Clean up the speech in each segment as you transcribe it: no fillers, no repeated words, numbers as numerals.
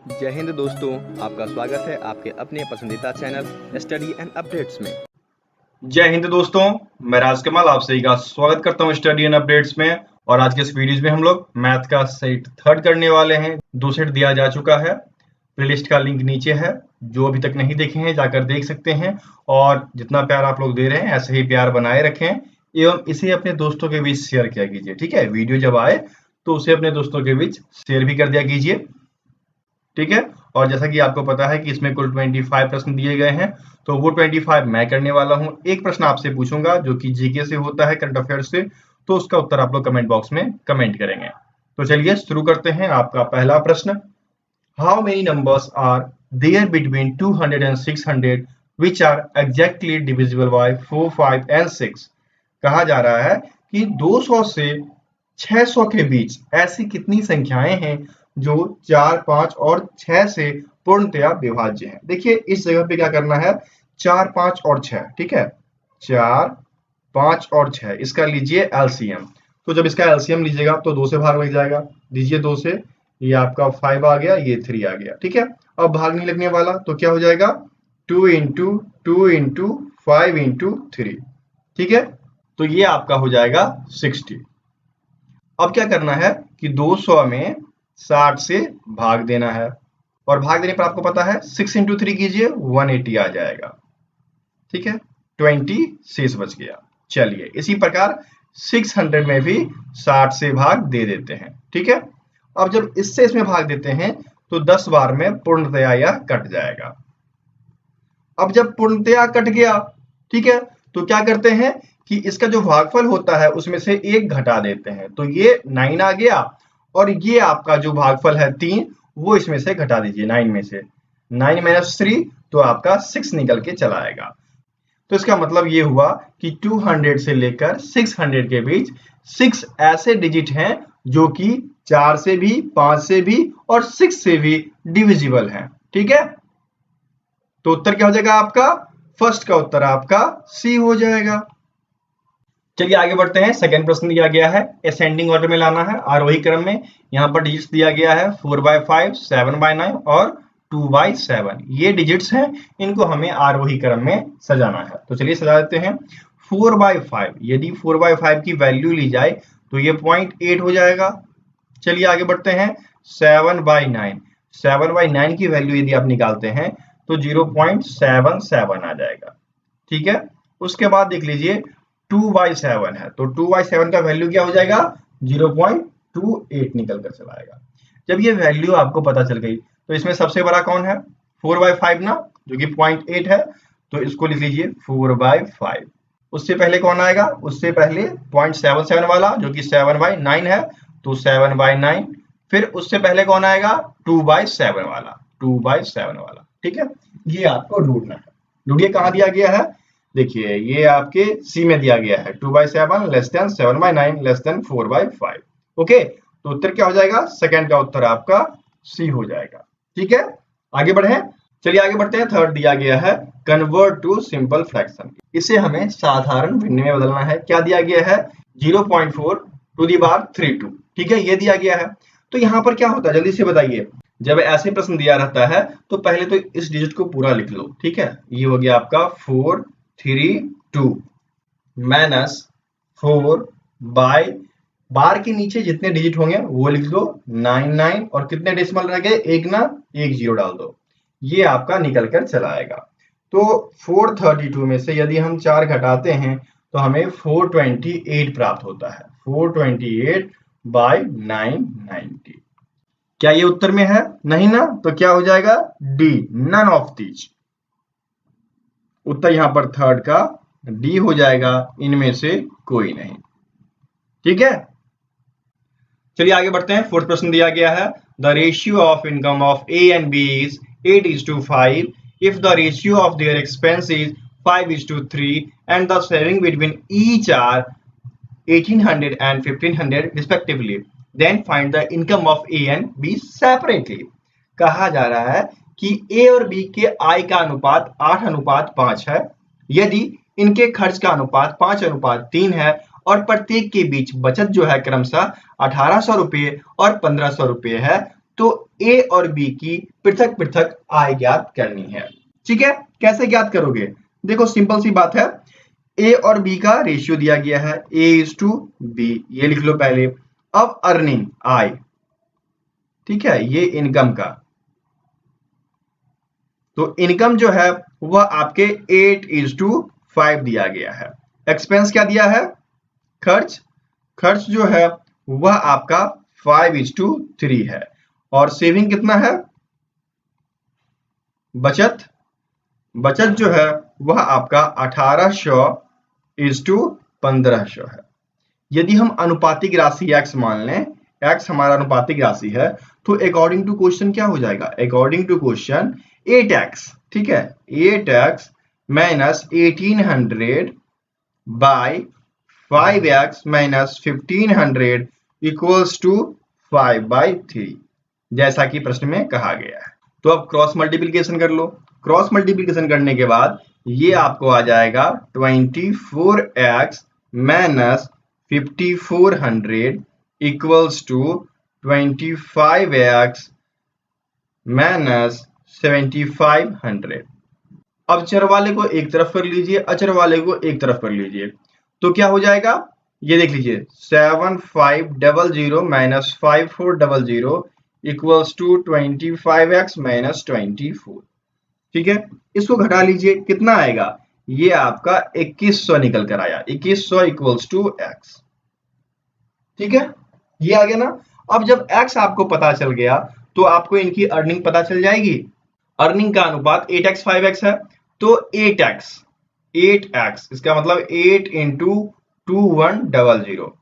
जय हिंद दोस्तों, आपका स्वागत है आपके अपने पसंदीदा चैनल स्टडी एंड अपडेट्स में। जय हिंद दोस्तों, मैं राज कमल आप सभी का स्वागत करता हूं स्टडी एंड अपडेट्स में। और आज के इस वीडियो में हम लोग मैथ का सेट थर्ड करने वाले हैं। 2 सेट दिया जा चुका है, प्लेलिस्ट का लिंक नीचे है, जो अभी तक नहीं देखे हैं जाकर देख सकते हैं। और जितना प्यार आप लोग दे रहे हैं ऐसे ही प्यार बनाए रखें एवं इसे अपने दोस्तों के बीच शेयर किया कीजिए। ठीक है, वीडियो जब आए तो उसे अपने दोस्तों के बीच शेयर भी कर दिया कीजिए। ठीक है, और जैसा कि आपको पता है कि इसमें कुल 25 प्रश्न दिए गए हैं, तो वो 25 मैं करने वाला हूं। एक प्रश्न आपसे पूछूंगा जो कि जीके से होता है, करंट अफेयर से, तो उसका उत्तर आप लोग कमेंट बॉक्स में कमेंट करेंगे। तो चलिए शुरू करते हैं। आपका पहला प्रश्न, how many numbers are there between 200 and 600 which are exactly divisible by 4, 5 and 6। कहा जा रहा है कि 200 से 600 के बीच ऐसी कितनी संख्याएं हैं जो 4, 5 और 6 से पूर्णतया विभाज्य है। देखिए इस जगह पे क्या करना है, 4, 5 और 6। ठीक है, 4, 5 और 6 इसका लीजिए एलसीएम। तो जब इसका एलसीएम लीजिएगा तो 2 से भाग लग जाएगा। दीजिए 2 से, ये आपका 5 आ गया, ये 3 आ गया। ठीक है, अब भाग नहीं लगने वाला तो क्या हो जाएगा, 2 इंटू 2 इंटू 5 इंटू 3। ठीक है, तो ये आपका हो जाएगा 60। अब क्या करना है कि 200 में 60 से भाग देना है, और भाग देने पर आपको पता है 6 इंटू 3 कीजिए, 180 आ जाएगा। ठीक है, 20 शेष बच गया। चलिए इसी प्रकार 600 में भी 60 से भाग दे देते हैं। ठीक है, अब जब इससे इसमें भाग देते हैं तो 10 बार में पूर्णतया यह कट जाएगा। अब जब पूर्णतया कट गया, ठीक है, तो क्या करते हैं कि इसका जो भागफल होता है उसमें से 1 घटा देते हैं, तो ये 9 आ गया, और ये आपका जो भागफल है 3, वो इसमें से घटा दीजिए 9 में से। 9 माइनस 3 तो आपका 6 निकल के चला आएगा। तो इसका मतलब ये हुआ कि 200 से लेकर 600 के बीच 6 ऐसे डिजिट हैं जो कि 4 से भी, 5 से भी और 6 से भी डिविजिबल हैं। ठीक है, तो उत्तर क्या हो जाएगा आपका, फर्स्ट का उत्तर आपका सी हो जाएगा। चलिए आगे बढ़ते हैं। सेकंड प्रश्न दिया गया है, असेंडिंग ऑर्डर में लाना है, आरोही क्रम में। यहाँ पर डिजिट्स दिया गया है 4/5, 7/9 और 2/7। ये डिजिट्स हैं, इनको हमें आरोही क्रम में सजाना है। तो चलिए सजा देते हैं। 4/5, यदि 4/5 की वैल्यू ली जाए तो ये 0.8 हो जाएगा। चलिए आगे बढ़ते हैं। 7/9, 7/9 की वैल्यू यदि आप निकालते हैं तो 0.77 आ जाएगा। ठीक है, उसके बाद देख लीजिए 2/7 है, तो 2/7 का वैल्यू क्या हो जाएगा, 0.28 निकल कर चला आएगा। जब ये वैल्यू आपको पता चल गई तो इसमें सबसे बड़ा कौन है, 4/5 ना, जो कि 0.8 है, तो इसको लिख लीजिए 4/5। उससे पहले कौन आएगा, उससे पहले 0.77 वाला जो कि 7/9 है, तो 7/9। फिर उससे पहले कौन आएगा, 2/7 वाला, 2/7 वाला। ठीक है, ये आपको ढूंढना है। ढूंढिए कहाँ दिया गया है, देखिए ये आपके सी में दिया गया है, 2/7 less than 7/9 less than 4/5। Okay, तो उत्तर क्या हो जाएगा, सेकंड का उत्तर आपका सी हो जाएगा। ठीक है, आगे बढ़े। चलिए आगे बढ़ते हैं। थर्ड दिया गया है, कन्वर्ट टू सिंपल फ्रैक्शन। इसे हमें साधारण भिन्न में बदलना है। क्या दिया गया है, 0.4 टू दी पावर 32। ठीक है, ये दिया गया है। तो यहाँ पर क्या होता है, जल्दी से बताइए। जब ऐसे प्रश्न दिया रहता है तो पहले तो इस डिजिट को पूरा लिख लो। ठीक है, ये हो गया आपका 432 माइनस 4 बाय, बार के नीचे जितने डिजिट होंगे वो लिख दो, 99, और कितने डेसिमल रह गए, एक ना, एक जीरो डाल दो, ये आपका निकल कर चला आएगा। तो 432 में से यदि हम 4 घटाते हैं तो हमें 428 प्राप्त होता है, 428/990। क्या ये उत्तर में है, नहीं ना, तो क्या हो जाएगा, डी, नन ऑफ दीज। उत्तर यहां पर थर्ड का डी हो जाएगा, इनमें से कोई नहीं। ठीक है, चलिए आगे बढ़ते हैं। फोर्थ प्रश्न दिया गया है, the ratio of income of A and B is 8:5 if the ratio of their expense is 5:3 and the saving between each are 1800 and 1500 respectively, then find the income of A and B separately। कहा जा रहा है कि A और B के आय का अनुपात 8:5 है, यदि इनके खर्च का अनुपात 5:3 है, और प्रत्येक के बीच बचत जो है क्रमशः 1800 रुपये और 1500 रुपये है, तो ए और बी की पृथक पृथक आय ज्ञात करनी है। ठीक है, कैसे ज्ञात करोगे? देखो सिंपल सी बात है, ए और बी का रेशियो दिया गया है, A/B, ये लिख लो पहले। अब अर्निंग आय, ठीक है, ये इनकम का, तो इनकम जो है वह आपके 8/5 दिया गया है। एक्सपेंस क्या दिया है? खर्च, खर्च जो है वह आपका 5/3 है। और सेविंग कितना है? बचत, बचत जो है वह आपका 1800/1500 है। यदि हम अनुपातिक राशि x मान लें, x हमारा अनुपातिक राशि है, तो अकॉर्डिंग टू क्वेश्चन क्या हो जाएगा? अकॉर्डिंग टू क्वेश्चन 8x, ठीक है, 8x minus 1800 by 5x minus 1500 equals to 5/3, जैसा कि प्रश्न में कहा गया है। तो अब क्रॉस मल्टीप्लिकेशन कर लो। क्रॉस मल्टीप्लिकेशन करने के बाद ये आपको आ जाएगा 24x minus 5400 equals to 25x minus 7500। अब चर वाले को एक तरफ कर लीजिए, अचर वाले को एक तरफ कर लीजिए, तो क्या हो जाएगा? ये देख लीजिए, 7500 minus 5400 equals to 25x minus 24। ठीक है, इसको घटा लीजिए, कितना आएगा? ये आपका 2100 निकल कर आया, 2100 इक्वल्स टू x। ठीक है, ये आ गया ना। अब जब x आपको पता चल गया तो आपको इनकी अर्निंग पता चल जाएगी। अर्निंग का अनुपात 8x 5x है, तो 8x इसका मतलब 8 इंटू 2100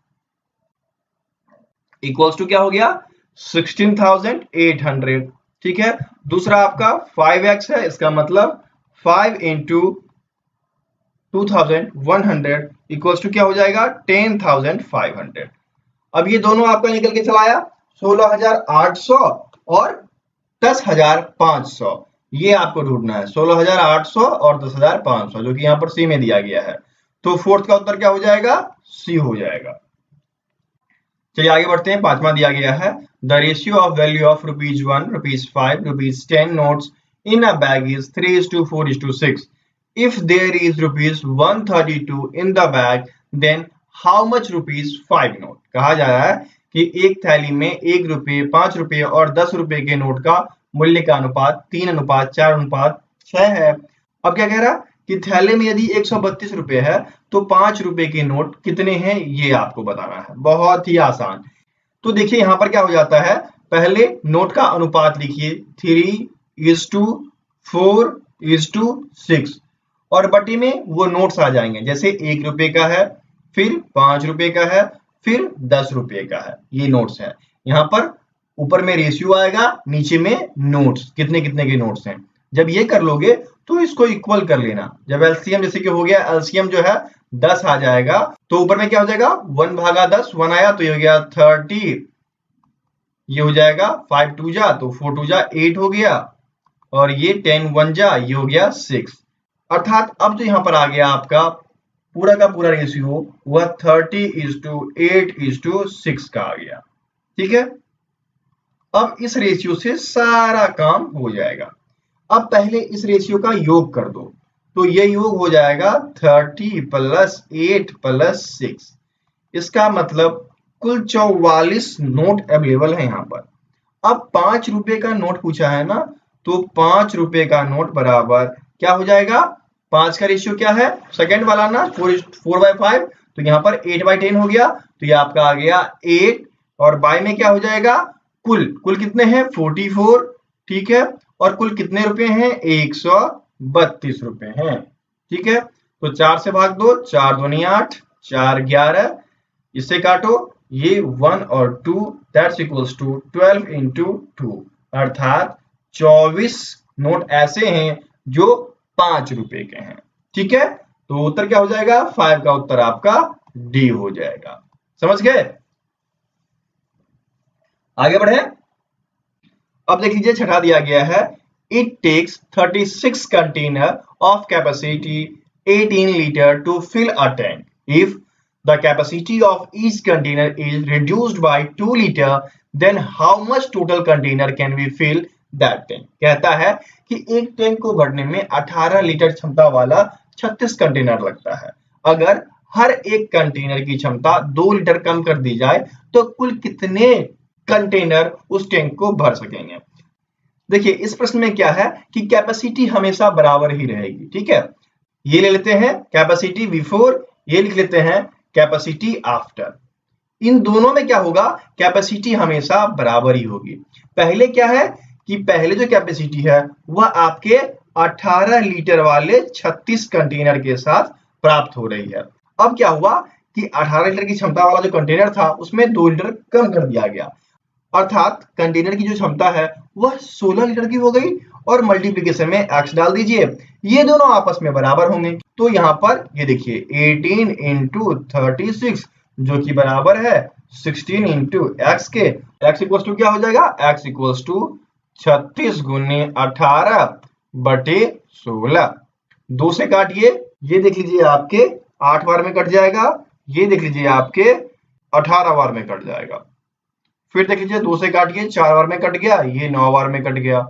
इक्वल्स टू क्या हो गया? 16,800। ठीक है, दूसरा आपका 5x है, इसका मतलब 5 इंटू 2100 इक्वल्स टू क्या हो जाएगा? 10,500। अब ये दोनों आपका निकल के चला आया 16,800 और 10,500। ये आपको ढूंढना है, 16,800 और 10,500, जो कि यहाँ पर सी में दिया गया है। तो फोर्थ का उत्तर क्या हो जाएगा? सी हो जाएगा। चलिए आगे बढ़ते हैं। पांचवा दिया गया है, the ratio of value of ₹1, ₹5, ₹10 notes in a bag is 3:4:6। If there is ₹132 in the bag, then how much ₹5 note? कहा जा रहा है कि एक थैली में ₹1, ₹5 और ₹10 के नोट का मूल्य का अनुपात 3:4:6 है। अब क्या कह रहा है कि थैले में यदि ₹132 है तो ₹5 के नोट कितने हैं, ये आपको बताना है। बहुत ही आसान। तो देखिए यहाँ पर क्या हो जाता है, पहले नोट का अनुपात लिखिए 3:4:6 और बटी में वो नोट्स आ जाएंगे, जैसे ₹1 का है, फिर ₹5 का है, फिर ₹10 का है, ये नोट्स है। यहाँ पर ऊपर में रेशियो आएगा, नीचे में नोट्स, कितने कितने के नोट्स हैं। जब ये कर लोगे तो इसको इक्वल कर लेना। जब एलसीएम जैसे कि हो गया, एलसीएम जो है 10 आ जाएगा, तो ऊपर में क्या हो जाएगा? 1/10, 1 आया तो ये हो गया 30, ये हो जाएगा 5 2 जा तो 4 2 जा 8 हो गया, और ये 10 1 जा ये हो गया 6। अर्थात अब जो यहाँ पर आ गया आपका पूरा का पूरा रेशियो वह 30:8:6 का आ गया। ठीक है, अब इस रेशियो से सारा काम हो जाएगा। अब पहले इस रेशियो का योग कर दो, तो ये योग हो जाएगा 30 + 8 + 6। इसका मतलब कुल 44 नोट अवेलेबल है यहाँ पर। अब ₹5 का नोट पूछा है ना, तो ₹5 का नोट बराबर क्या हो जाएगा? 5 का रेशियो क्या है? सेकंड वाला ना, 4/5, तो यहाँ पर 8/10 हो गया, तो ये आपका आ गया 8, और बाय में क्या हो जाएगा? कुल कितने हैं? 44। ठीक है, और कुल कितने रुपए हैं? 132 रुपए हैं। ठीक है, तो 4 से भाग दो, 4 दूनी 8, 4 11, इससे काटो, ये 1 और 2, दैट्स इक्वल्स टू 12 × 2, अर्थात 24 नोट ऐसे हैं जो ₹5 के हैं। ठीक है, तो उत्तर क्या हो जाएगा? 5 का उत्तर आपका डी हो जाएगा। समझ गए? आगे बढ़े। अब देख लीजिए, छठा दिया गया है, it takes 36 container of capacity 18 litre to fill a tank. If the capacity of each container is reduced by 2 litre, then how much total container can we fill that tank. कहता है कि एक टैंक को भरने में 18 litre क्षमता वाला 36 container लगता है। अगर हर एक कंटेनर की क्षमता 2 लीटर कम कर दी जाए तो कुल कितने कंटेनर उस टैंक को भर सकेंगे। देखिए इस प्रश्न में क्या है कि कैपेसिटी हमेशा बराबर ही रहेगी, ठीक है। ये ले लेते हैं कैपेसिटी बिफोर, ये लिख लेते हैं कैपेसिटी आफ्टर। इन दोनों में क्या होगा, कैपेसिटी हमेशा बराबर ही होगी। पहले क्या है कि पहले जो कैपेसिटी है वह आपके 18 लीटर वाले 36 कंटेनर के साथ प्राप्त हो रही है। अब क्या हुआ कि 18 लीटर की क्षमता वाला जो कंटेनर था उसमें 2 लीटर कम कर दिया गया, अर्थात कंटेनर की जो क्षमता है वह 16 लीटर की हो गई और मल्टीप्लिकेशन में x डाल दीजिए, ये दोनों आपस में बराबर होंगे। तो यहाँ पर ये देखिए 18 इंटू 36 जो कि बराबर है 16 इंटू एक्स के। x इक्वल टू क्या हो जाएगा, x इक्वल टू 36 गुने 18 बटे 16। 2 से काटिए, ये देख लीजिए आपके 8 बार में कट जाएगा, ये देख लीजिए आपके 18 बार में कट जाएगा। फिर देख लीजिए 2 से काटिए, 4 बार में कट गया, ये 9 बार में कट गया।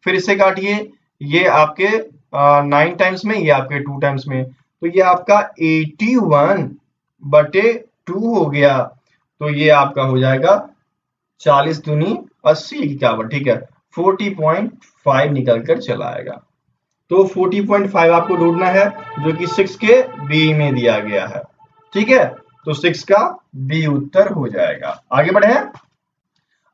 फिर इससे काटिए, ये आपके 9 टाइम्स में, ये आपके 2 टाइम्स में, तो ये आपका 81 बटे 2 हो गया। तो ये आपका हो जाएगा 40 दूनी 80 51, ठीक है, 40.5 निकल कर चला आएगा। तो 40.5 आपको ढूंढना है जो कि 6 के बी में दिया गया है, ठीक है। तो 6 का बी उत्तर हो जाएगा। आगे बढ़े,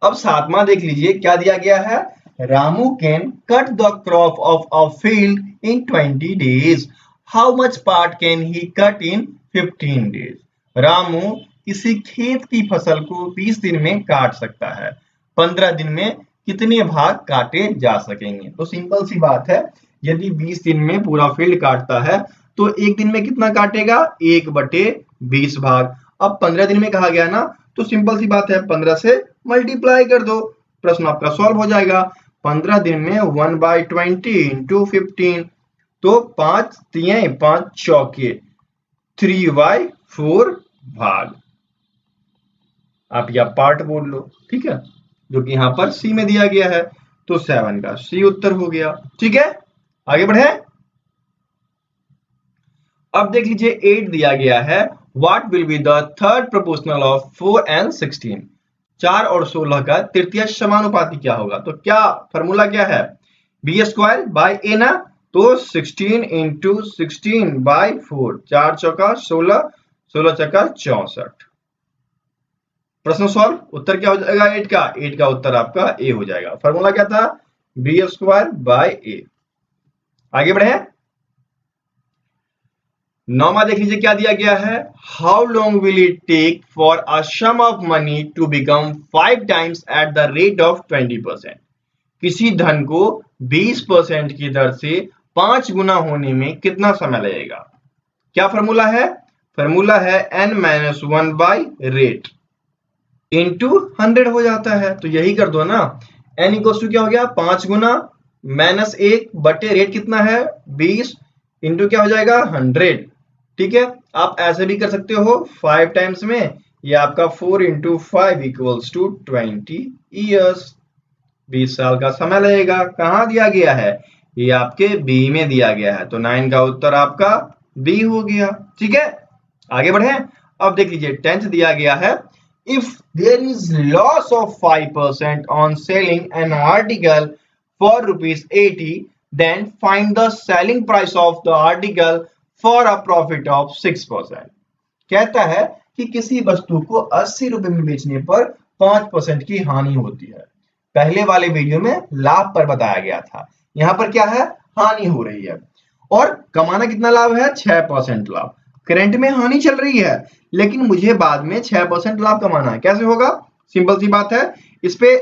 अब 7वां देख लीजिए क्या दिया गया है। Ramu can cut the crop of a field in 20 days, how much part can he cut in 15 days. Ramu किसी खेत की फसल को 20 दिन में काट सकता है, 15 दिन में कितने भाग काटे जा सकेंगे। तो सिंपल सी बात है, यदि 20 दिन में पूरा फील्ड काटता है तो एक दिन में कितना काटेगा, 1/20 भाग। अब 15 दिन में कहा गया ना, तो सिंपल सी बात है 15 से मल्टीप्लाई कर दो, प्रश्न आपका सॉल्व हो जाएगा। 15 दिन में 1/20 इंटू 15, तो 5 तिये 5 चौके 3/4 भाग। आप या पार्ट बोल लो, ठीक है, जो कि यहाँ पर सी में दिया गया है। तो 7 का सी उत्तर हो गया, ठीक है। आगे बढ़े, अब देख लीजिए 8 दिया गया है। What will be the third proportional of 4 and 16। 4 और 16 का तृतीय समानुपाती क्या होगा। तो क्या फॉर्मूला क्या है, बी स्क्वायर बाय ए ना, तो 16 इंटू 16 बाय 4, 4 चौका 16, 16 चौका 64। प्रश्न सॉल्व, उत्तर क्या हो जाएगा 8 का, 8 का उत्तर आपका ए हो जाएगा। फॉर्मूला क्या था, बी स्क्वायर बाय ए। आगे बढ़े, 9वां देख लीजिए क्या दिया गया है। How long will it take for a sum of money to become 5 times at the rate of 20%। किसी धन को 20% की दर से 5 गुना होने में कितना समय लगेगा। क्या फॉर्मूला है, फॉर्मूला है n-1 बाई रेट इंटू 100 हो जाता है। तो यही कर दो ना, n इक्वल टू क्या हो गया 5 गुना -1 बटे रेट कितना है 20 इंटू क्या हो जाएगा 100, ठीक है। आप ऐसे भी कर सकते हो 5 टाइम्स में, ये आपका 4 इंटू 5 इक्वल्स टू 20 ईयर्स, 20 साल का समय लगेगा। कहाँ दिया गया है, ये आपके बी में दिया गया है। तो 9 का उत्तर आपका बी हो गया, ठीक है। आगे बढ़े, अब देख लीजिए 10th दिया गया है। If there is loss of 5% on selling an article for ₹80, then find the selling price of the article for a profit of 6%। कहता है कि किसी वस्तु को 80 रुपए में बेचने पर 5% की हानि होती है। पहले वाले वीडियो में लाभ पर बताया गया था, यहाँ पर क्या है हानि हो रही है। और कमाना कितना लाभ है 6% लाभ। करंट में हानि चल रही है लेकिन मुझे बाद में 6% लाभ कमाना है। कैसे होगा, सिंपल सी बात है, इस पे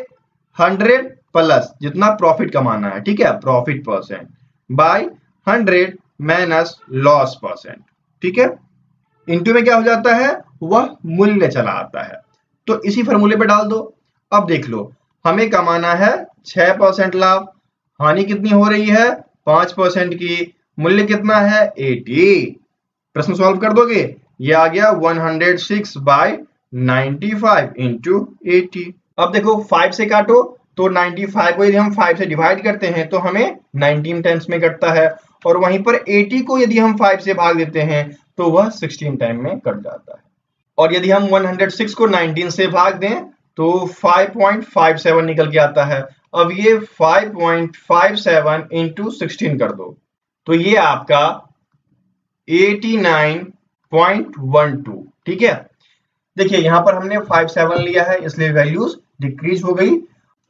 100 प्लस जितना प्रॉफिट कमाना है, ठीक है, profit percent by 100 minus loss percent, ठीक है। इनटू में क्या हो जाता है, वह मूल्य चला आता है। तो इसी फॉर्मूले पे डाल दो। अब देख लो, हमें कमाना है 6% लाभ, हानि कितनी हो रही है 5% की, मूल्य कितना है 80। प्रश्न सॉल्व कर दोगे, ये आ गया 106/95 इंटू 80। अब देखो 5 से काटो तो 95 को यदि हम 5 से डिवाइड करते हैं तो हमें 19 टाइम्स में कटता है, और वहीं पर 80 को यदि हम 5 से भाग देते हैं तो वह 16 टाइम में कट जाता है। और यदि हम 106 को 19 से भाग दें तो 5.57 निकल के आता है। अब ये 5.57 इंटू 16 कर दो तो ये आपका 89.12, ठीक है। देखिए यहाँ पर हमने 57 लिया है इसलिए वैल्यूज डिक्रीज हो गई।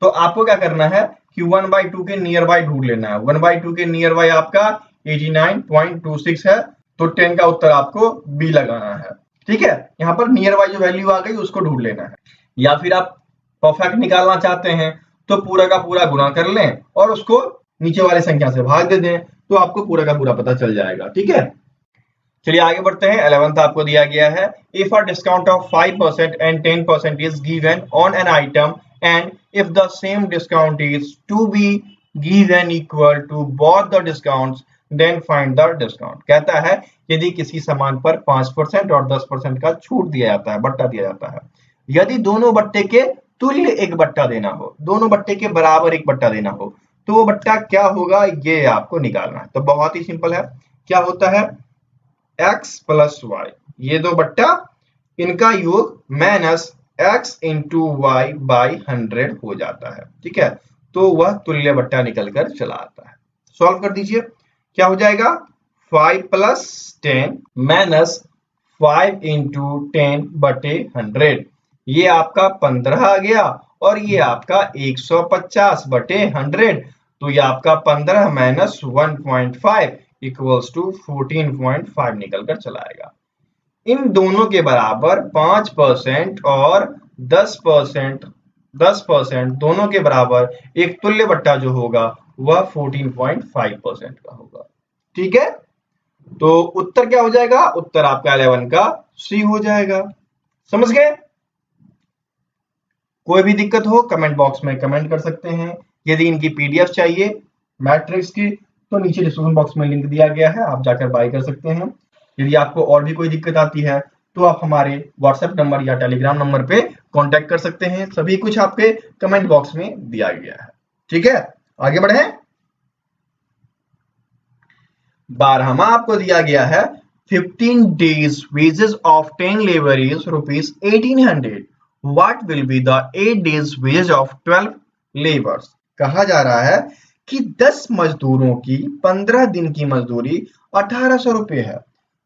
तो आपको क्या करना है कि 1/2 के नियर बाय ढूंढ लेना है। 1/2 के नियर बाय आपका 89.26 है, तो 10 का उत्तर आपको बी लगाना है, ठीक है। यहाँ पर नियर बाय जो वैल्यू आ गई उसको ढूंढ लेना है। या फिर आप परफेक्ट निकालना चाहते हैं तो पूरा का पूरा गुणा कर लें और उसको नीचे वाली संख्या से भाग दे दें, तो आपको पूरा का पूरा पता चल जाएगा, ठीक है। चलिए आगे बढ़ते हैं। 11th आपको दिया गया है, if a discount of 5% and 10% is given on an item and if the same discount is to be given equal to both the discounts then find the discount. कहता है यदि किसी सामान पर 5% और 10% का छूट दिया जाता है, बट्टा दिया जाता है, यदि दोनों बट्टे के तुल्य एक बट्टा देना हो, दोनों बट्टे के बराबर एक बट्टा देना हो, तो वो बट्टा क्या होगा ये आपको निकालना है। तो बहुत ही सिंपल है, क्या होता है x प्लस वाई, ये दो बट्टा इनका योग minus x into y by 100 हो जाता है, ठीक है। तो वह तुल्य बट्टा निकलकर चला आता है। सॉल्व कर दीजिए, क्या हो जाएगा 5 प्लस 10 माइनस 5 इंटू 10 बटे 100, ये आपका 15 आ गया और ये आपका 150 बटे 100, तो ये आपका 15 माइनस 1.5 इक्वल्स टू 14.5 निकलकर चला आएगा। इन दोनों के बराबर 5% और 10% दोनों के बराबर एक तुल्य बट्टा जो होगा वह 14.5% का होगा, ठीक है। तो उत्तर क्या हो जाएगा, उत्तर आपका 11 का सी हो जाएगा। समझ गए? कोई भी दिक्कत हो कमेंट बॉक्स में कमेंट कर सकते हैं। यदि इनकी पीडीएफ चाहिए मैट्रिक्स की तो नीचे डिस्क्रिप्शन बॉक्स में लिंक दिया गया है, आप जाकर बाय कर सकते हैं। यदि आपको और भी कोई दिक्कत आती है तो आप हमारे व्हाट्सएप नंबर या टेलीग्राम नंबर पे कांटेक्ट कर सकते हैं। सभी कुछ आपके कमेंट बॉक्स में दिया गया है, ठीक है। आगे बढ़े। 12वां आपको दिया गया है 15 days wages of 10 labor is rupees 1800. What will be the 8 days wage of 12 laborers? कहा जा रहा है कि 10 मजदूरों की 15 दिन की मजदूरी 1800 रुपये है,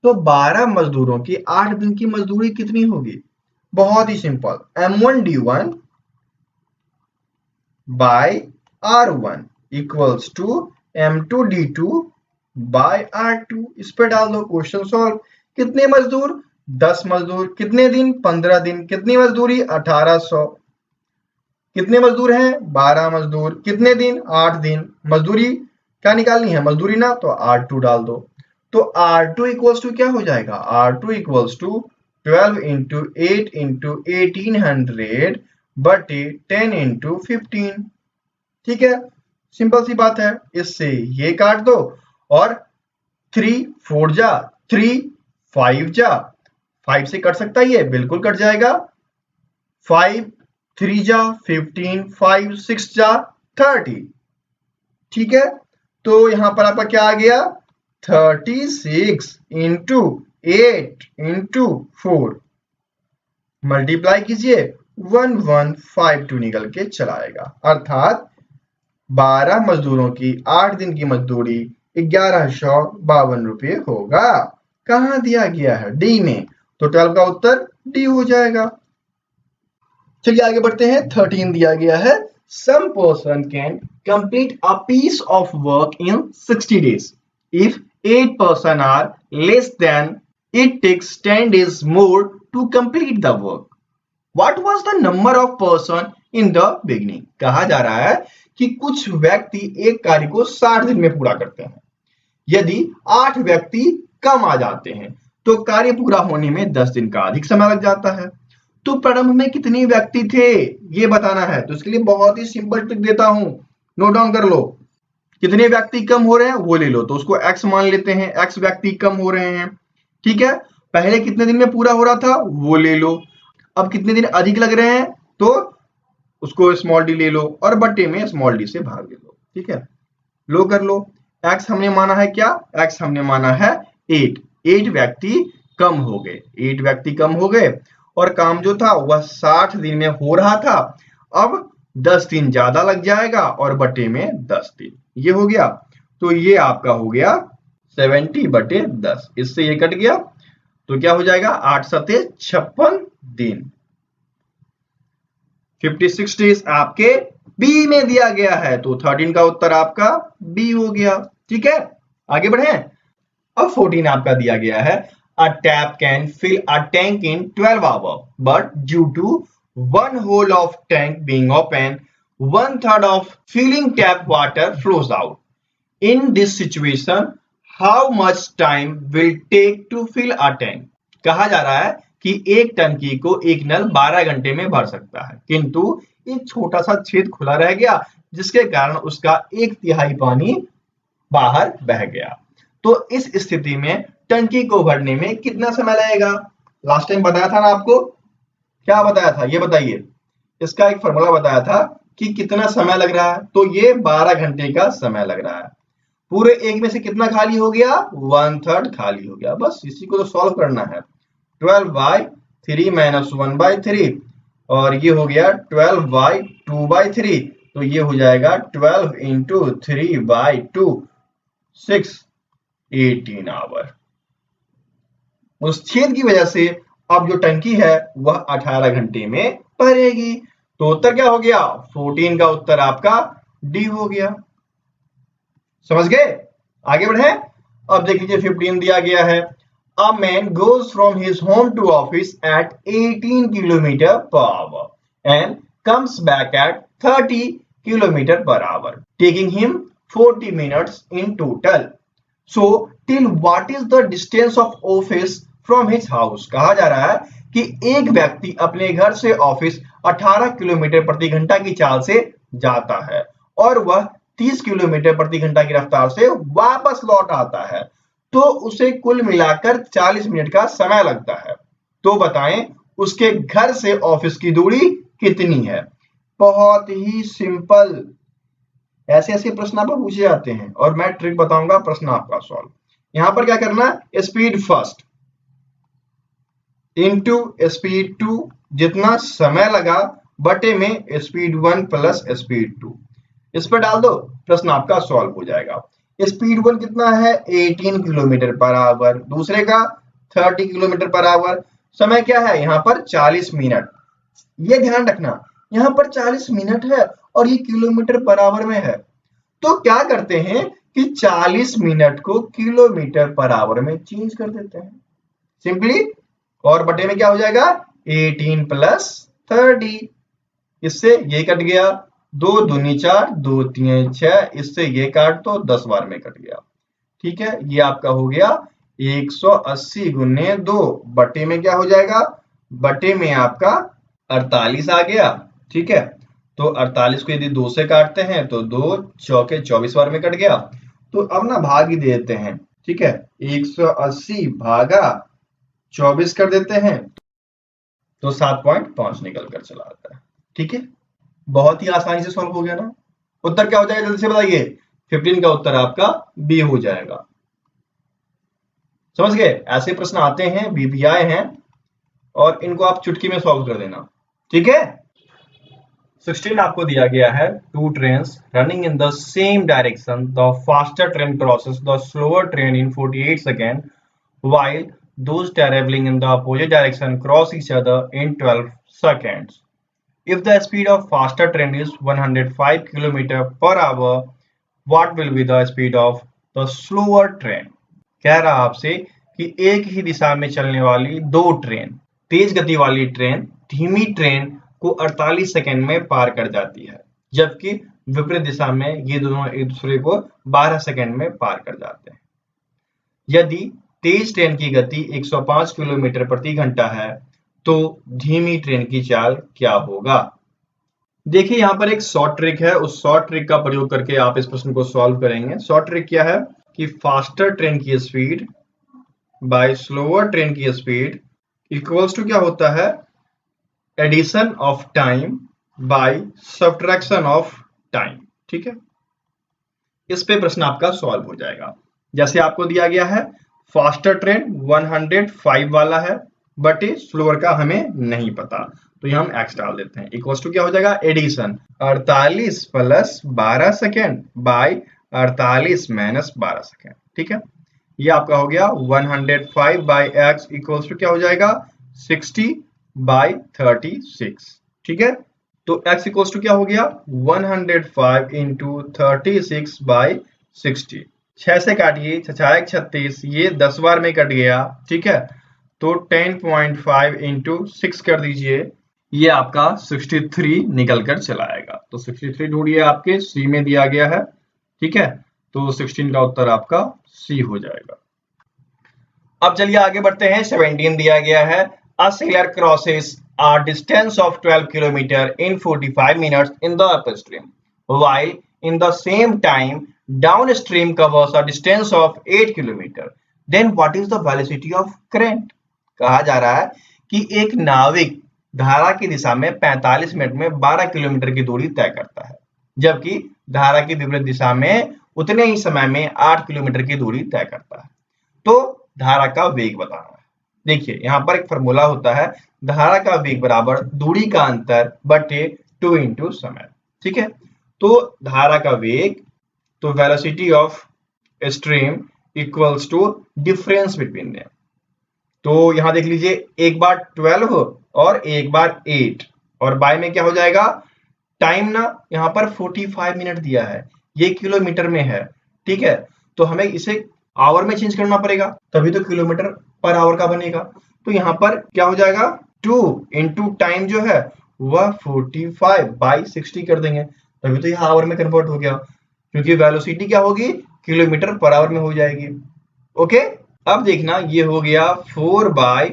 तो 12 मजदूरों की 8 दिन की मजदूरी कितनी होगी। बहुत ही simple, M1D1 by R1 equals to M2D2 by R2, इस पे डाल दो, क्वेश्चन सॉल्व। कितने मजदूर 10 मजदूर, कितने दिन 15 दिन, कितनी मजदूरी 1800, कितने मजदूर हैं 12 मजदूर, कितने दिन 8 दिन, मजदूरी क्या निकालनी है मजदूरी ना, तो R2 डाल दो। तो R2 इक्वल्स टू क्या हो जाएगा, R2 equals to 12 into 8 into 1800 बटे 10 इंटू 15, ठीक है। सिंपल सी बात है, इससे ये काट दो और 3 4 जा 3 5 जा 5 से कट सकता है, ये बिल्कुल कट जाएगा। 5 3 जा 15 5 6 जा 30, ठीक है। तो यहां पर आपका क्या आ गया 36 इंटू 8 इंटू 4, मल्टीप्लाई कीजिए 1152 निकल के चला आएगा। अर्थात 12 मजदूरों की 8 दिन की मजदूरी 1152 रुपये होगा। कहां दिया गया है, डी में, तो 12 का उत्तर डी हो जाएगा। चलिए आगे बढ़ते हैं। 13 दिया गया है, some person can complete a piece of work in 60 days. If 8 person are less than, it takes 10 days more to complete the work. What was the number of person in the beginning? कहा जा रहा है कि कुछ व्यक्ति एक कार्य को 60 दिन में पूरा करते हैं। यदि 8 व्यक्ति कम आ जाते हैं तो कार्य पूरा होने में 10 दिन का अधिक समय लग जाता है। तो प्रारंभ में कितने व्यक्ति थे ये बताना है। तो इसके लिए बहुत ही सिंपल ट्रिक देता हूं, नोट डाउन कर लो। कितने व्यक्ति कम हो रहे हैं वो ले लो, तो उसको x मान लेते हैं, x व्यक्ति कम हो रहे हैं, ठीक है। पहले कितने दिन में पूरा हो रहा था वो ले लो, अब कितने दिन अधिक लग रहे हैं तो उसको स्मॉल डी ले लो और बट्टे में स्मॉल डी से भाग दे दो। ठीक है, लो कर लो। x हमने माना है क्या, x हमने माना है 8 व्यक्ति कम हो गए, 8 व्यक्ति कम हो गए और काम जो था वह 60 दिन में हो रहा था, अब 10 दिन ज्यादा लग जाएगा और बटे में 10 दिन, ये हो गया। तो ये आपका हो गया 70/10, इससे ये कट गया तो क्या हो जाएगा 8 सते 56 दिन। 56 डेज आपके बी में दिया गया है, तो 13 का उत्तर आपका बी हो गया। ठीक है, आगे बढ़े। अब 14 आपका दिया गया है, a tap can fill a tank in 12 hours, but due to one hole of tank being open, 1/3 of filling tap water flows out. In this situation, how much time will take to fill a tank? कहा जा रहा है कि एक टंकी को एक नल 12 घंटे में भर सकता है, किंतु एक छोटा सा छेद खुला रह गया जिसके कारण उसका 1/3 पानी बाहर बह गया। तो इस स्थिति में टंकी को भरने में कितना समय लगेगा? लास्ट टाइम बताया था ना आपको, क्या बताया था ये बताइए। इसका एक फॉर्मूला बताया था कि कितना समय लग रहा है, तो ये 12 घंटे का समय लग रहा है। पूरे एक में से कितना खाली हो गया? 1/3 खाली हो गया। बस इसी को तो सॉल्व करना है। 12/3 - 1/3 और ये हो गया 12/2/3, तो ये हो जाएगा 12 × 3/2, 6, 18 आवर। उस छेद की वजह से अब जो टंकी है वह 18 घंटे में भरेगी। तो उत्तर क्या हो गया? 14 का उत्तर आपका डी हो गया। समझ गए? आगे बढ़े। अब देख लीजिए 15 दिया गया है, a man goes from his home to office at 18 km/h and comes back at 30 km/h, taking him 40 minutes in total. So till what is the distance of office from his house? कहा जा रहा है कि एक व्यक्ति अपने घर से ऑफिस 18 किलोमीटर प्रति घंटा की चाल से जाता है और वह 30 किलोमीटर प्रति घंटा की रफ्तार से वापस लौट आता है, तो उसे कुल मिलाकर 40 मिनट का समय लगता है। तो बताएं उसके घर से ऑफिस की दूरी कितनी है? बहुत ही सिंपल, ऐसे ऐसे प्रश्न आपको पूछे जाते हैं और मैं ट्रिक बताऊंगा प्रश्न आपका सॉल्व। यहां पर क्या करना है, स्पीड फर्स्ट इनटू स्पीड 2, जितना समय लगा बटे में स्पीड 1 प्लस स्पीड 2, इस पर डाल दो, प्रश्न आपका सॉल्व हो जाएगा। स्पीड 1 कितना है? 18 km/h, दूसरे का 30 km/h, समय क्या है यहाँ पर? 40 मिनट। ये ध्यान रखना, यहाँ पर 40 मिनट है और ये km/h में है, तो क्या करते हैं कि 40 मिनट को km/h में चेंज कर देते हैं सिंपली, और बटे में क्या हो जाएगा? 18 प्लस 30, इससे ये कट गया, 2 दूनी 4, 2 3 6, इससे ये काट तो 10 बार में कट गया। ठीक है, ये आपका हो गया 180 × 2, बटे में क्या हो जाएगा? बटे में आपका 48 आ गया। ठीक है, तो 48 को यदि 2 से काटते हैं तो 2 चौके 24 बार में कट गया। तो अब ना भाग ही दे देते हैं। ठीक है, 180 भागा 24 कर देते हैं तो 7.5 निकल कर चला आता है। ठीक है, बहुत ही आसानी से सॉल्व हो गया ना। उत्तर क्या हो जाएगा जल्दी से बताइए? 15 का उत्तर आपका बी हो जाएगा। समझ गए? ऐसे प्रश्न आते हैं, बीपीआई हैं और इनको आप चुटकी में सॉल्व कर देना। ठीक है, 16 आपको दिया गया है, 2 trains running in the same direction, the faster train crosses the slower train in 48 second while those traveling in the opposite direction cross each other in 12 seconds. If the speed of faster train is 105 km/h, what will be the speed of the slower train? कह रहा आपसे कि एक ही दिशा में चलने वाली दो train, तेज गति वाली ट्रेन धीमी ट्रेन को 48 सेकेंड में पार कर जाती है, जबकि विपरीत दिशा में ये दोनों एक दूसरे को 12 सेकेंड में पार कर जाते हैं। यदि तेज ट्रेन की गति 105 किलोमीटर प्रति घंटा है तो धीमी ट्रेन की चाल क्या होगा? देखिए यहाँ पर एक शॉर्ट ट्रिक है, उस शॉर्ट ट्रिक का प्रयोग करके आप इस प्रश्न को सॉल्व करेंगे। शॉर्ट ट्रिक क्या है कि फास्टर ट्रेन की स्पीड बाय स्लोअर ट्रेन की स्पीड इक्वल्स टू क्या होता है, addition of time by subtraction of time. ठीक है, इस पे प्रश्न आपका सॉल्व हो जाएगा। जैसे आपको दिया गया है फास्टर ट्रेन 105 वाला है बट स्लोअर का हमें नहीं पता, तो ये हम एक्स डाल देते हैं। इक्वल्स टू क्या हो जाएगा, addition 48 plus 12 second by 48 minus 12 second. ठीक है, ये आपका हो गया 105 बाई एक्स इक्वल्स टू क्या हो जाएगा, 60 बाई 36। ठीक है, तो x इक्वल्स टू क्या हो गया, 105 इंटू 36 बाई 60। 6 से काटिए, 6 36, ये 10 बार में कट गया। ठीक है, तो 10.5 इंटू 6 कर दीजिए, ये आपका 63 निकल कर चला आएगा। तो 63 ढूंढिए, आपके सी में दिया गया है। ठीक है, तो 16 का उत्तर आपका सी हो जाएगा। अब चलिए आगे बढ़ते हैं। 17 दिया गया है, a seller crosses a distance of 12 km in 45 minutes in the upstream, while in the same time downstream covers a distance of 8 km. Then what is the velocity of current? कहा जा रहा है कि एक नाविक धारा की दिशा में 45 मिनट में 12 किलोमीटर की दूरी तय करता है, जबकि धारा की विपरीत दिशा में उतने ही समय में 8 किलोमीटर की दूरी तय करता है। तो धारा का वेग बताना है। देखिए यहाँ पर एक फॉर्मूला होता है, धारा का वेग बराबर दूरी का अंतर बटे 2 इंटू समय। ठीक है, तो धारा का वेग, तो velocity of stream equals to difference between them. तो यहाँ देख लीजिए, एक बार 12 और एक बार 8, और बाय में क्या हो जाएगा, टाइम ना यहाँ पर 45 मिनट दिया है, ये किलोमीटर में है। ठीक है, तो हमें इसे आवर में चेंज करना पड़ेगा, तभी तो किलोमीटर पर आवर का बनेगा। तो यहाँ पर क्या हो जाएगा, 2 इंटू टाइम जो है वह 45 बाई 60 कर देंगे, तभी तो यह आवर में कन्वर्ट हो गया, क्योंकि वेलोसिटी क्या होगी, किलोमीटर पर आवर में हो जाएगी। ओके, अब देखना, ये हो गया 4 बाई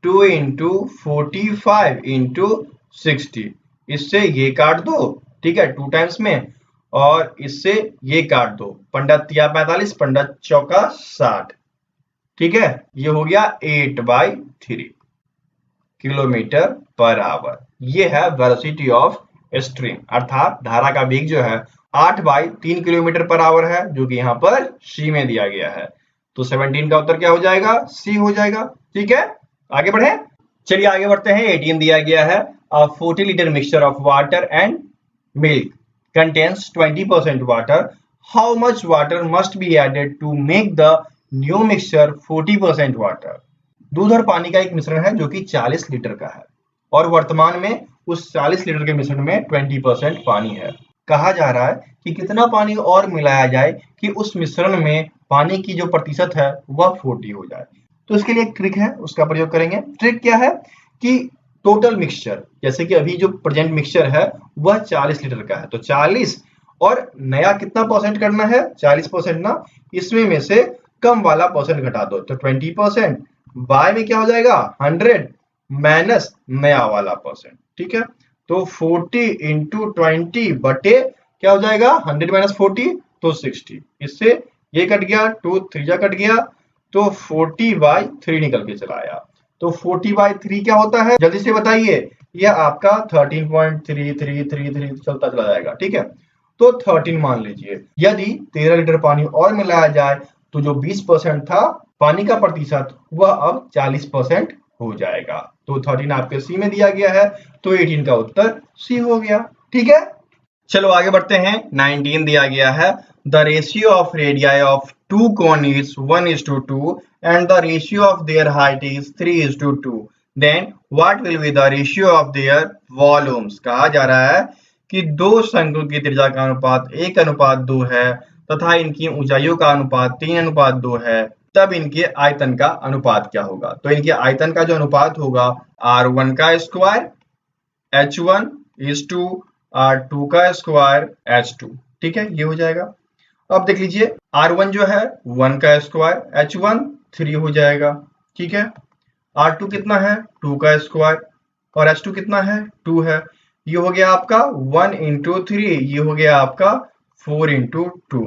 2 इंटू 45 इंटू 60, इससे ये काट दो। ठीक है, 2 टाइम्स में, और इससे ये काट दो, पंडा तिया 45, पंडा चौका 60। ठीक है, ये हो गया 8 बाई 3 किलोमीटर पर आवर। ये है वेलोसिटी ऑफ स्ट्रीम, अर्थात धारा का वेग जो है 8 बाई 3 किलोमीटर पर आवर है, जो कि यहाँ पर सी में दिया गया है। तो 17 का उत्तर क्या हो जाएगा, सी हो जाएगा। ठीक है, आगे बढ़े। चलिए आगे बढ़ते हैं। 18 दिया गया है, 40 litre mixture of water and milk contains 20% water. How much water must be added to make the new mixture 40% water? दूध और पानी का एक मिश्रण है जो कि 40 लीटर का है, और वर्तमान में उस 40 लीटर के मिश्रण में 20% पानी है। कहा जा रहा है कि कितना पानी और मिलाया जाए कि उस मिश्रण में पानी की जो प्रतिशत है वह 40 हो जाए। तो इसके लिए एक ट्रिक है, उसका प्रयोग करेंगे। ट्रिक क्या है कि टोटल मिक्सचर, जैसे कि अभी जो प्रेजेंट मिक्सचर है वह 40 लीटर का है, तो 40 और नया कितना परसेंट करना है, 40% ना, इसमें में से कम वाला परसेंट घटा दो, तो 20%। बाय में क्या हो जाएगा, 100 माइनस नया वाला परसेंट। ठीक है, तो 40 इंटू 20 बटे क्या हो जाएगा, 100 माइनस 40, तो 60। इससे ये कट गया, 2 3 कट गया, तो 40 बाई 3 निकल के चला आया। तो 40 बाई 3 क्या होता है, जल्दी से बताइए। यह आपका 13.3333 चलता चला जाएगा। ठीक है, तो 13 मान लीजिए। यदि 13 लीटर पानी और मिलाया जाए तो जो 20% था पानी का प्रतिशत, वह अब 40% हो जाएगा। तो 13 आपके सी में दिया गया है, तो 18 का उत्तर सी हो गया। ठीक है, चलो आगे बढ़ते हैं। 19 दिया गया है, the ratio of radii of 2 cone is 1:2 and the ratio of their height is 3:2. Then what will be the ratio of their volumes? कहा जा रहा है कि दो शंकु की त्रिज्या का अनुपात 1:2 है तथा इनकी ऊंचाइयों का अनुपात 3:2 है, तब इनके आयतन का अनुपात क्या होगा। तो इनके आयतन का जो अनुपात होगा, R1 का square H1 is to R2 का स्क्वायर H2। ठीक है, ये हो जाएगा। अब देख लीजिए, R1 जो है 1 का स्क्वायर, H1 3 हो जाएगा। ठीक है, R2 कितना है, 2 का स्क्वायर, और H2 कितना है, 2 है। ये हो गया आपका 1 इंटू 3, ये हो गया आपका 4 इंटू 2,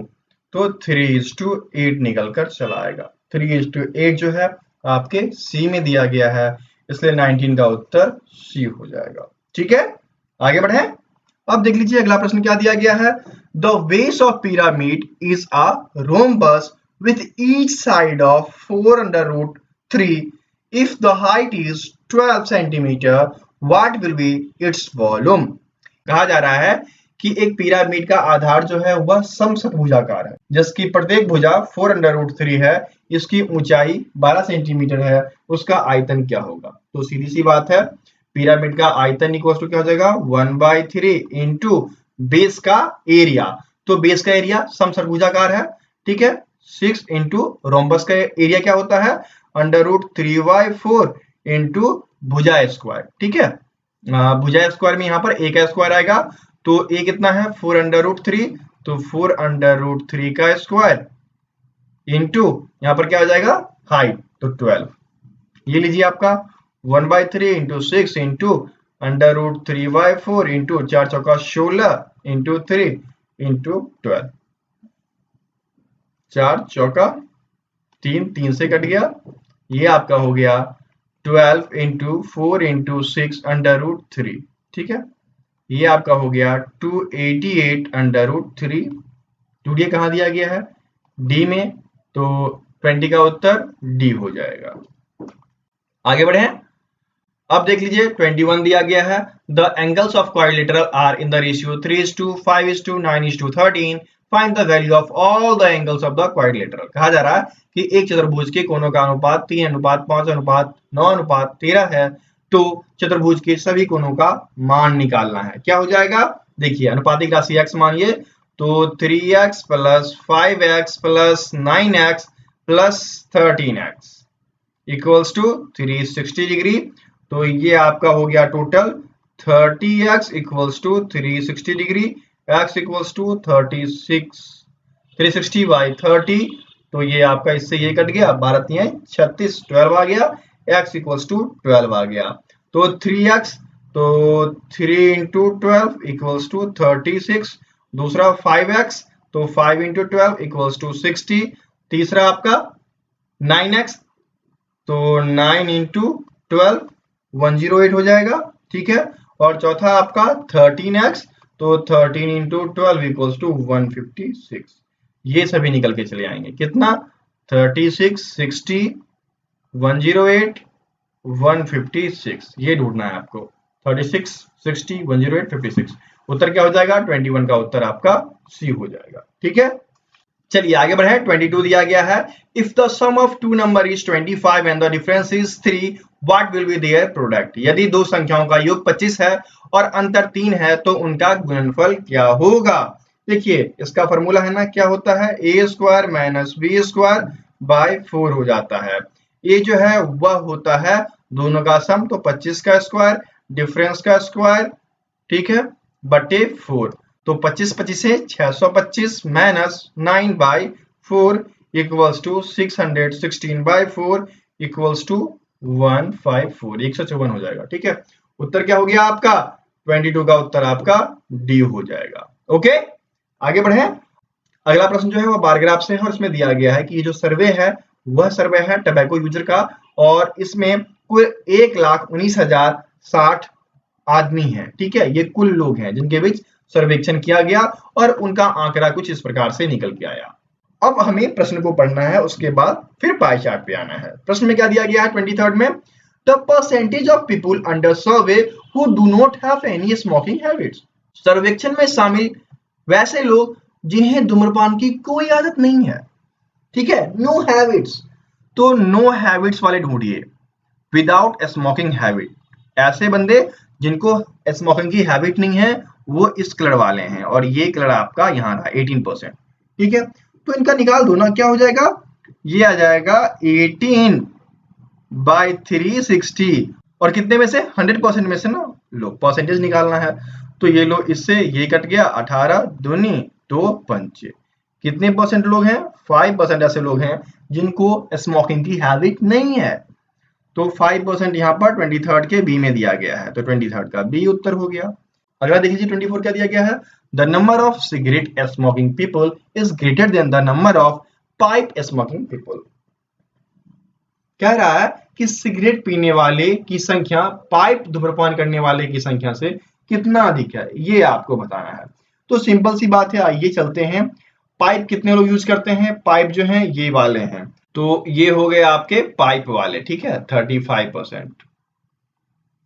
तो 3:8 निकल कर चला आएगा। 3:8 जो है आपके सी में दिया गया है, इसलिए 19 का उत्तर सी हो जाएगा। ठीक है, आगे बढ़े। अब देख लीजिए अगला प्रश्न क्या दिया गया है। The base of pyramid is a rhombus with each side of 4√3 if the height is 12 centimetre what will B its volume. कहा जा रहा है कि एक पिरामिड का आधार जो है वह समषटभुजाकार है, जिसकी प्रत्येक भुजा 4√3 है, इसकी ऊंचाई 12 सेंटीमीटर है, उसका आयतन क्या होगा। तो सीधी सी बात है, पिरामिड का आयतन इक्वल टू क्या हो जाएगा 1/3 इंटू बेस का एरिया। तो बेस का एरिया समषटभुजाकार है, ठीक है, 6 इंटू रोम्बस का एरिया क्या होता है √3/4 इंटू भुजा स्क्वायर। ठीक है, भुजा स्क्वायर में यहाँ पर ए का स्क्वायर आएगा, तो ए कितना है 4√3, तो 4√3 का स्क्वायर इंटू यहाँ पर क्या हो जाएगा हाइट, तो 12। ये लीजिए आपका 1/3 इंटू 6 इंटू √3/4 इंटू 4 चौका 16 इंटू 3 इंटू 12, 4 चौका 3 से कट गया, ये आपका हो गया 12 इंटू 4 इंटू 6 √3। ठीक है, ये आपका हो गया 288 √3। डी कहाँ दिया गया है डी में, तो 20 का उत्तर डी हो जाएगा। आगे बढ़े। अब देख लीजिए 21 दिया गया है। The angles of quadrilateral are in the ratio 3:5:9:13। Find the value of all the angles of the quadrilateral. कहा जा रहा है कि एक चतुर्भुज के कोणों का अनुपात 3:5:9:13 है, तो चतुर्भुज के सभी कोणों का मान निकालना है। क्या हो जाएगा, देखिए अनुपातिक राशि x मानिए, तो 3x + 5x + 9x + 13x equals to 360 degree. तो ये आपका हो गया total 30x equals to 360 degree, x equals to 360/30, तो ये आपका इससे ये कट गया, 12 36, 12 आ गया, x इक्वल्स टू 12 आ गया। तो 3x, तो 3 इंटू 12 इक्वल्स टू 36, दूसरा 5x, तो 5 इंटू 12 इक्वल्स टू 60, तीसरा आपका 9x, तो 9 इंटू 12 108 हो जाएगा। ठीक है, और चौथा आपका 13x, तो 13 इंटू 12 इक्वल्स टू 156। ये सभी निकल के चले आएंगे, कितना 36, 60, 108, 156, ये ढूंढना है आपको। 36, 60, 108, 56, उत्तर क्या हो जाएगा 21 का उत्तर आपका सी हो जाएगा। ठीक है, चलिए आगे बढ़े। 22 दिया गया है। If the sum of two number is 25 and the difference is 3 what will be their product. यदि दो संख्याओं का योग 25 है और अंतर 3 है तो उनका गुणनफल क्या होगा। देखिए इसका फॉर्मूला है ना, क्या होता है a² - b²/4 हो जाता है। ये जो है वह होता है दोनों का सम, तो 25 का स्क्वायर डिफरेंस का स्क्वायर, ठीक है, बटे 4। तो 25 25 से 625 - 9/4 इक्वल्स टू 616/4 इक्वल्स टू 154, 154 हो जाएगा। ठीक है, उत्तर क्या हो गया आपका 22 का उत्तर आपका डी हो जाएगा। ओके, आगे बढ़े। अगला प्रश्न जो है वह बार ग्राफ से है और इसमें दिया गया है कि ये जो सर्वे है वह सर्वे है टबैको यूजर का, और इसमें कुल 1,19,060 आदमी हैं। ठीक है, ये कुल लोग हैं जिनके बीच सर्वेक्षण किया गया और उनका आंकड़ा कुछ इस प्रकार से निकल के आया। अब हमें प्रश्न को पढ़ना है, उसके बाद फिर पाई चार्ट पे आना है। प्रश्न में क्या दिया गया है 23rd में, the percentage of people under survey who do not have any smoking habits. सर्वेक्षण में शामिल वैसे लोग जिन्हें धूम्रपान की कोई आदत नहीं है। ठीक है, नो हैबिट्स, तो नो हैबिट्स वाले ढूंढिए। विदाउट स्मोकिंग हैबिट, ऐसे बंदे जिनको स्मोकिंग की हैबिट नहीं है वो इस कलर वाले हैं, और ये कलर आपका यहाँ रहा 18%। ठीक है, तो इनका निकाल दो ना, क्या हो जाएगा, ये आ जाएगा 18/360, और कितने में से 100% में से ना लो परसेंटेज निकालना है। तो ये लो, इससे ये कट गया, 18 दूनी 2 पंचे, कितने परसेंट लोग हैं 5% ऐसे लोग हैं जिनको स्मोकिंग की हैबिट नहीं है। तो 5% यहाँ पर 23rd के बी में दिया गया है, तो 23rd का बी उत्तर हो गया। अगला देख लीजिए 24 क्या दिया गया है, the number of cigarette smoking people is greater than the number of pipe smoking people. कह रहा है कि सिगरेट पीने वाले की संख्या पाइप धूम्रपान करने वाले की संख्या से कितना अधिक है, ये आपको बताना है। तो सिंपल सी बात है, आइए चलते हैं। पाइप कितने लोग यूज करते हैं? पाइप जो है ये वाले हैं, तो ये हो गए आपके पाइप वाले, ठीक है, 35%।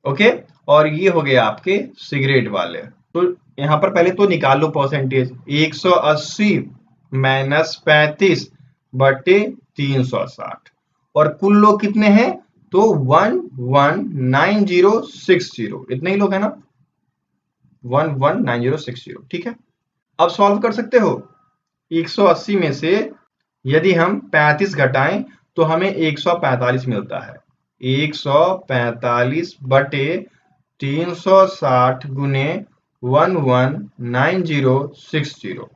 ओके, और ये हो गए आपके सिगरेट वाले। तो यहाँ पर पहले तो निकाल लो परसेंटेज, 180 माइनस 35 बटे 360, और कुल लोग कितने हैं? तो 119060, इतने ही लोग हैं ना, 119060, ठीक है। अब सॉल्व कर सकते हो। 180 में से यदि हम 35 घटाएं तो हमें 145 मिलता है। 145 बटे 360 गुने 119060।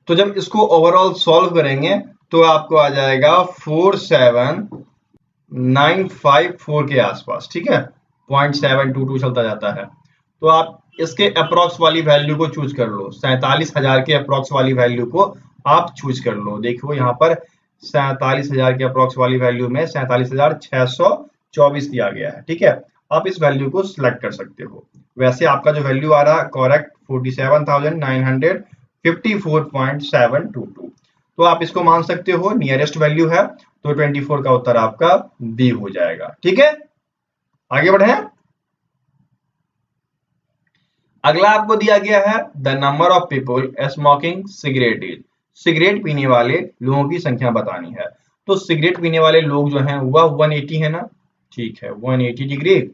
तो जब इसको ओवरऑल सॉल्व करेंगे तो आपको आ जाएगा 47954 के आसपास, ठीक है, 0.722 चलता जाता है। तो आप इसके अप्रॉक्स वाली वैल्यू को चूज कर लो, 47,000 के अप्रॉक्स वाली वैल्यू को आप चूज कर लो। देखो यहाँ पर 47,000 के अप्रॉक्स वाली वैल्यू में 47,624 दिया गया है, ठीक है। आप इस वैल्यू को सिलेक्ट कर सकते हो। वैसे आपका जो वैल्यू आ रहा है करेक्ट 47,954.722, तो आप इसको मान सकते हो नियरेस्ट वैल्यू है, तो 24 का उत्तर आपका बी हो जाएगा, ठीक है। आगे बढ़े। अगला आपको दिया गया है the number of people smoking cigarette is, cigarette पीने वाले लोगों की संख्या बतानी है। तो सिगरेट पीने वाले लोग जो हैं वह 180 है ना, ठीक है, 180 डिग्री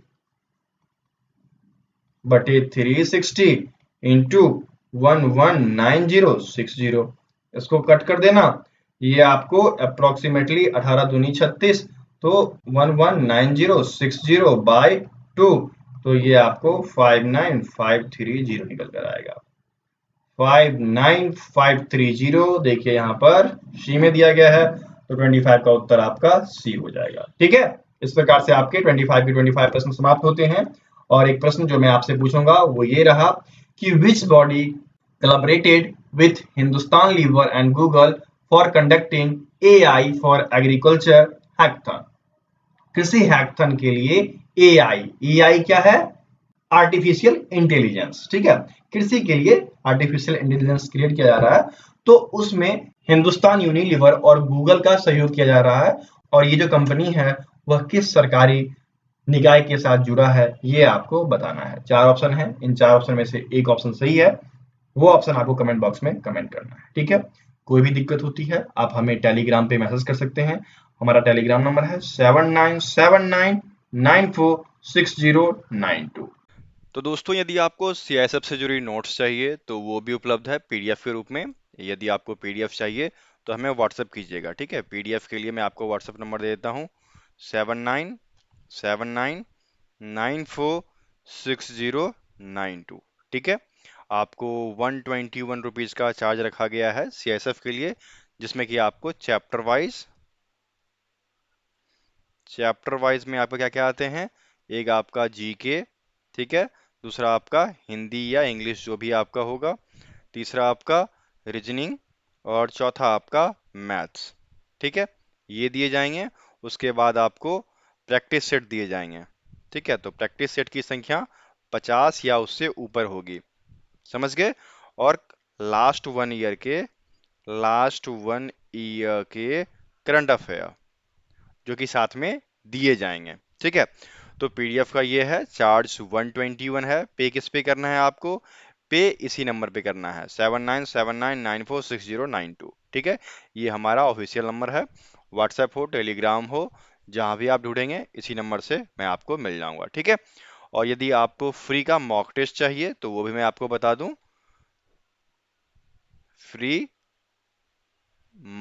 बटे 360 इंटू 119060, इसको कट कर देना, ये आपको अप्रोक्सीमेटली 18 दूनी 36, तो 119060 बाय 2, तो ये आपको 59530 निकल कर आएगा। 59530, देखिए यहाँ पर सी में दिया गया है, तो 25 का उत्तर आपका सी हो जाएगा, ठीक है। इस प्रकार से आपके 25 के 25 प्रश्न समाप्त होते हैं। और एक प्रश्न जो मैं आपसे पूछूंगा वो ये रहा कि which body collaborated with Hindustan Lever and Google for conducting AI for Agriculture hackathon। कृषि हैकाथन के लिए एआई क्या है? आर्टिफिशियल इंटेलिजेंस, ठीक है। कृषि के लिए आर्टिफिशियल इंटेलिजेंस क्रिएट किया जा रहा है, तो उसमें हिंदुस्तान यूनिलीवर और गूगल का सहयोग किया जा रहा है। और ये जो कंपनी है वह किस सरकारी निकाय के साथ जुड़ा है, ये आपको बताना है। 4 ऑप्शन है, इन 4 ऑप्शन में से एक ऑप्शन सही है, वो ऑप्शन आपको कमेंट बॉक्स में कमेंट करना है, ठीक है। कोई भी दिक्कत होती है आप हमें टेलीग्राम पे मैसेज कर सकते हैं। हमारा टेलीग्राम नंबर है 7979946092। तो दोस्तों यदि आपको सीआईएसएफ से जुड़ी नोट्स चाहिए तो वो भी उपलब्ध है पीडीएफ के रूप में। यदि आपको पीडीएफ चाहिए तो हमें व्हाट्सएप कीजिएगा, ठीक है। पीडीएफ के लिए मैं आपको व्हाट्सएप नंबर दे देता हूँ 7979946092, ठीक है। आपको 121 रुपीज़ का चार्ज रखा गया है सीआईएसएफ के लिए, जिसमें कि आपको चैप्टर वाइज में आपको क्या क्या आते हैं, एक आपका जीके, ठीक है, दूसरा आपका हिंदी या इंग्लिश जो भी आपका होगा, तीसरा आपका रीजनिंग, और चौथा आपका मैथ्स, ठीक है, ये दिए जाएंगे। उसके बाद आपको प्रैक्टिस सेट दिए जाएंगे, ठीक है। तो प्रैक्टिस सेट की संख्या 50 या उससे ऊपर होगी, समझ गए। और लास्ट वन ईयर के करंट अफेयर जो कि साथ में दिए जाएंगे, ठीक है। तो पीडीएफ का ये है, चार्ज 121 है। पे किस पे करना है आपको? पे इसी नंबर पे करना है 7979946092, ठीक है। ये हमारा ऑफिशियल नंबर है। व्हाट्सएप हो, टेलीग्राम हो, जहां भी आप ढूंढेंगे इसी नंबर से मैं आपको मिल जाऊंगा, ठीक है। और यदि आपको फ्री का मॉक टेस्ट चाहिए तो वो भी मैं आपको बता दूं, फ्री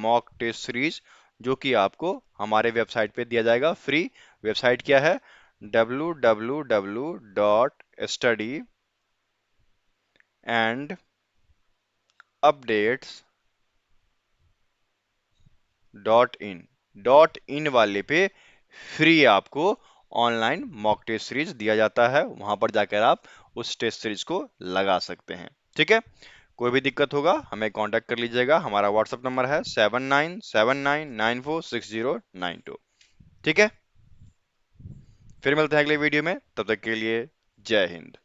मॉक टेस्ट सीरीज जो कि आपको हमारे वेबसाइट पे दिया जाएगा फ्री। वेबसाइट क्या है? www.studyandupdates.in वाले पे फ्री आपको ऑनलाइन मॉक टेस्ट सीरीज दिया जाता है। वहां पर जाकर आप उस टेस्ट सीरीज को लगा सकते हैं, ठीक है। कोई भी दिक्कत होगा हमें कांटेक्ट कर लीजिएगा। हमारा व्हाट्सएप नंबर है 7979946092। ठीक है, फिर मिलते हैं अगले वीडियो में, तब तक के लिए जय हिंद।